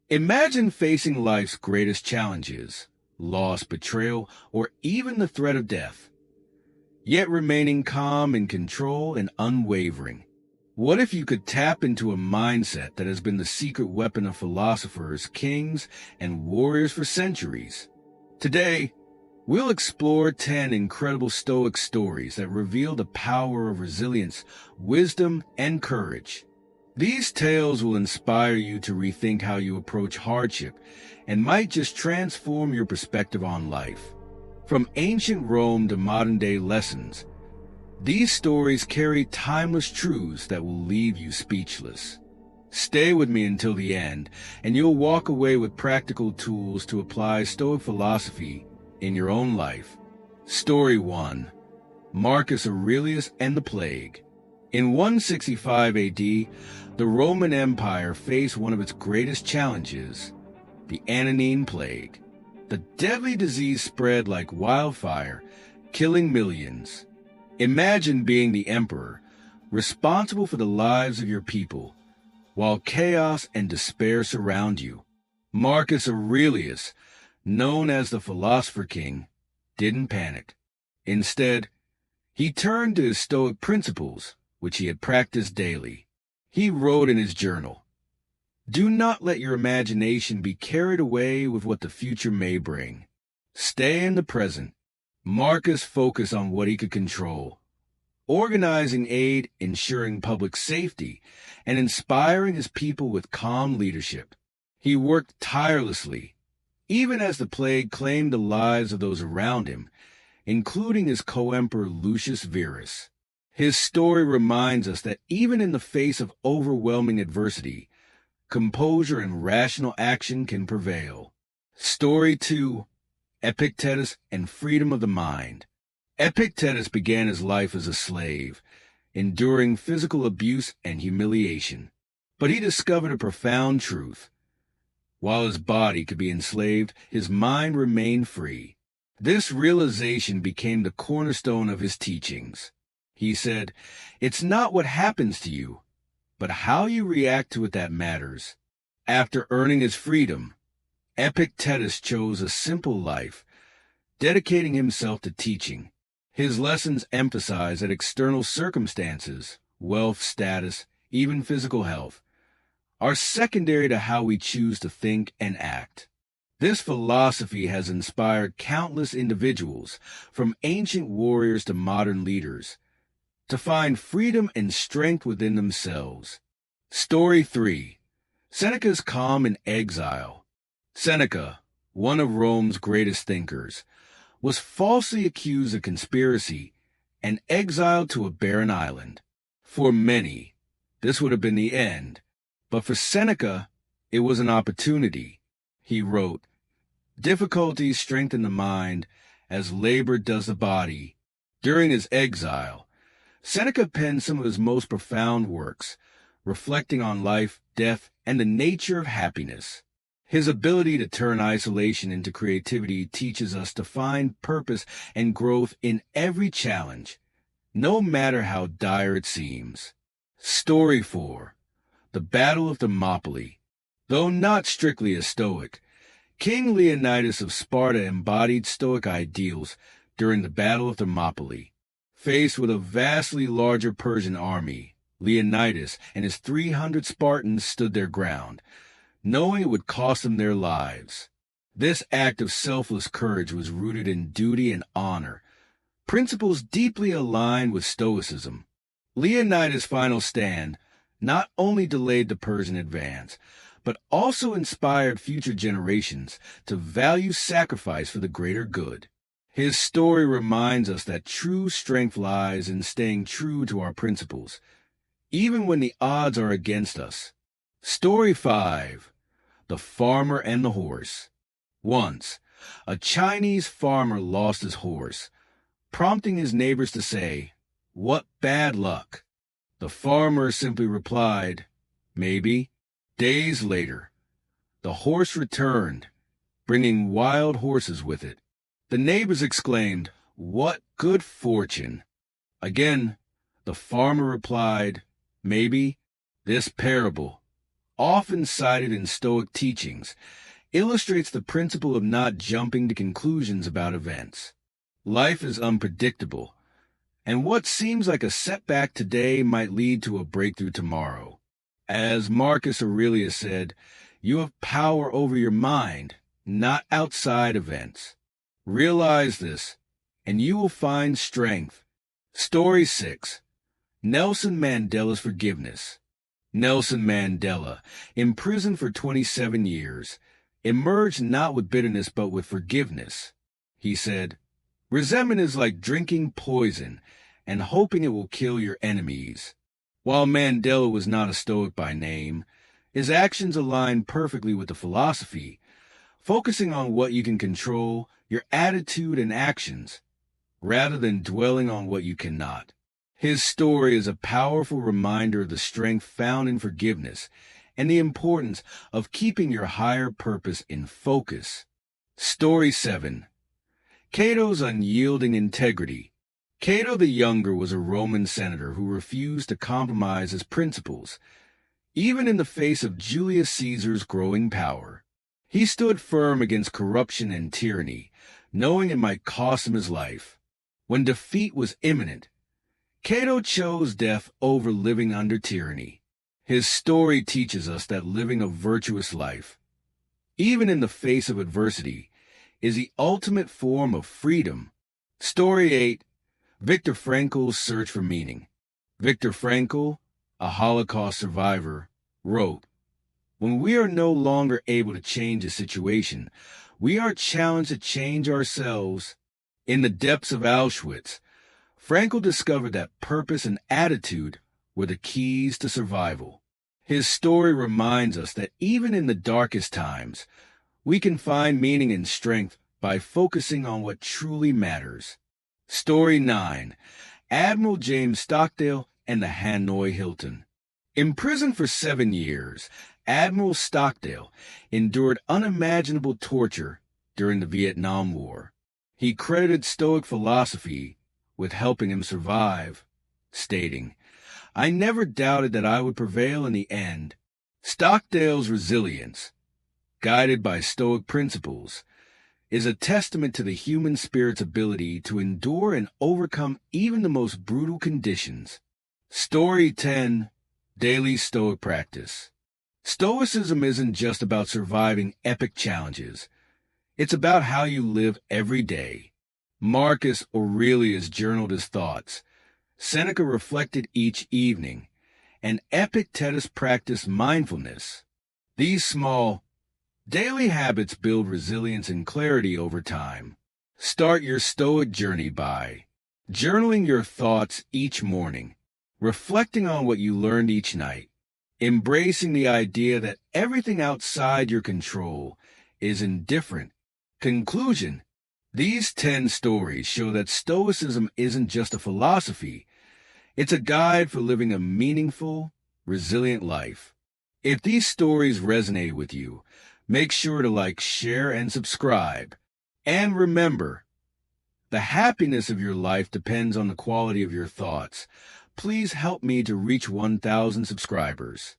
Imagine facing life's greatest challenges, loss, betrayal, or even the threat of death, yet remaining calm in control and unwavering. What if you could tap into a mindset that has been the secret weapon of philosophers, kings, and warriors for centuries? Today, we'll explore 10 incredible Stoic stories that reveal the power of resilience, wisdom, and courage. These tales will inspire you to rethink how you approach hardship and might just transform your perspective on life. From ancient Rome to modern-day lessons, these stories carry timeless truths that will leave you speechless. Stay with me until the end, and you'll walk away with practical tools to apply Stoic philosophy in your own life. Story 1. Marcus Aurelius and the Plague. In 165 AD, the Roman Empire faced one of its greatest challenges, the Antonine Plague. The deadly disease spread like wildfire, killing millions. Imagine being the emperor, responsible for the lives of your people, while chaos and despair surround you. Marcus Aurelius, known as the Philosopher King, didn't panic. Instead, he turned to his Stoic principles, which he had practiced daily. He wrote in his journal, "Do not let your imagination be carried away with what the future may bring. Stay in the present." Marcus focused on what he could control, organizing aid, ensuring public safety, and inspiring his people with calm leadership. He worked tirelessly, even as the plague claimed the lives of those around him, including his co-emperor Lucius Verus. His story reminds us that even in the face of overwhelming adversity, composure and rational action can prevail. Story 2. Epictetus and Freedom of the Mind. Epictetus began his life as a slave, enduring physical abuse and humiliation. But he discovered a profound truth. While his body could be enslaved, his mind remained free. This realization became the cornerstone of his teachings. He said, "It's not what happens to you, but how you react to it that matters." After earning his freedom, Epictetus chose a simple life, dedicating himself to teaching. His lessons emphasize that external circumstances, wealth, status, even physical health, are secondary to how we choose to think and act. This philosophy has inspired countless individuals, from ancient warriors to modern leaders, to find freedom and strength within themselves. Story 3. Seneca's Calm in Exile. Seneca, one of Rome's greatest thinkers, was falsely accused of conspiracy and exiled to a barren island. For many, this would have been the end, but for Seneca, it was an opportunity. He wrote, "Difficulties strengthen the mind as labor does the body." During his exile, Seneca penned some of his most profound works, reflecting on life, death, and the nature of happiness. His ability to turn isolation into creativity teaches us to find purpose and growth in every challenge, no matter how dire it seems. Story 4. The Battle of Thermopylae. Though not strictly a Stoic, King Leonidas of Sparta embodied Stoic ideals during the Battle of Thermopylae. Faced with a vastly larger Persian army, Leonidas and his 300 Spartans stood their ground, knowing it would cost them their lives. This act of selfless courage was rooted in duty and honor, principles deeply aligned with Stoicism. Leonidas' final stand not only delayed the Persian advance, but also inspired future generations to value sacrifice for the greater good. His story reminds us that true strength lies in staying true to our principles, even when the odds are against us. Story 5. The Farmer and the Horse. Once, a Chinese farmer lost his horse, prompting his neighbors to say, "What bad luck." The farmer simply replied, "Maybe." Days later, the horse returned, bringing wild horses with it. The neighbors exclaimed, "What good fortune!" Again, the farmer replied, "Maybe." This parable, often cited in Stoic teachings, illustrates the principle of not jumping to conclusions about events. Life is unpredictable, and what seems like a setback today might lead to a breakthrough tomorrow. As Marcus Aurelius said, you have power over your mind, not outside events. Realize this, and you will find strength. Story 6. Nelson Mandela's Forgiveness. Nelson Mandela, imprisoned for 27 years, emerged not with bitterness but with forgiveness. He said, "Resentment is like drinking poison and hoping it will kill your enemies." While Mandela was not a Stoic by name, his actions aligned perfectly with the philosophy, focusing on what you can control, your attitude and actions, rather than dwelling on what you cannot. His story is a powerful reminder of the strength found in forgiveness and the importance of keeping your higher purpose in focus. Story 7. Cato's Unyielding Integrity. Cato the Younger was a Roman senator who refused to compromise his principles, even in the face of Julius Caesar's growing power. He stood firm against corruption and tyranny, knowing it might cost him his life. When defeat was imminent, Cato chose death over living under tyranny. His story teaches us that living a virtuous life, even in the face of adversity, is the ultimate form of freedom. Story 8. Viktor Frankl's Search for Meaning. Viktor Frankl, a Holocaust survivor, wrote, "When we are no longer able to change a situation, we are challenged to change ourselves." In the depths of Auschwitz, Frankl discovered that purpose and attitude were the keys to survival. His story reminds us that even in the darkest times, we can find meaning and strength by focusing on what truly matters. Story 9. Admiral James Stockdale and the Hanoi Hilton. Imprisoned for 7 years, Admiral Stockdale endured unimaginable torture during the Vietnam War. He credited Stoic philosophy with helping him survive, stating, "I never doubted that I would prevail in the end." Stockdale's resilience, guided by Stoic principles, is a testament to the human spirit's ability to endure and overcome even the most brutal conditions. Story 10. Daily Stoic Practice. Stoicism isn't just about surviving epic challenges. It's about how you live every day. Marcus Aurelius journaled his thoughts. Seneca reflected each evening, and Epictetus practiced mindfulness. These small, daily habits build resilience and clarity over time. Start your Stoic journey by journaling your thoughts each morning, reflecting on what you learned each night, embracing the idea that everything outside your control is indifferent. Conclusion: these 10 stories show that Stoicism isn't just a philosophy, it's a guide for living a meaningful, resilient life. If these stories resonate with you, make sure to like, share, and subscribe. And remember, the happiness of your life depends on the quality of your thoughts. Please help me to reach 1,000 subscribers.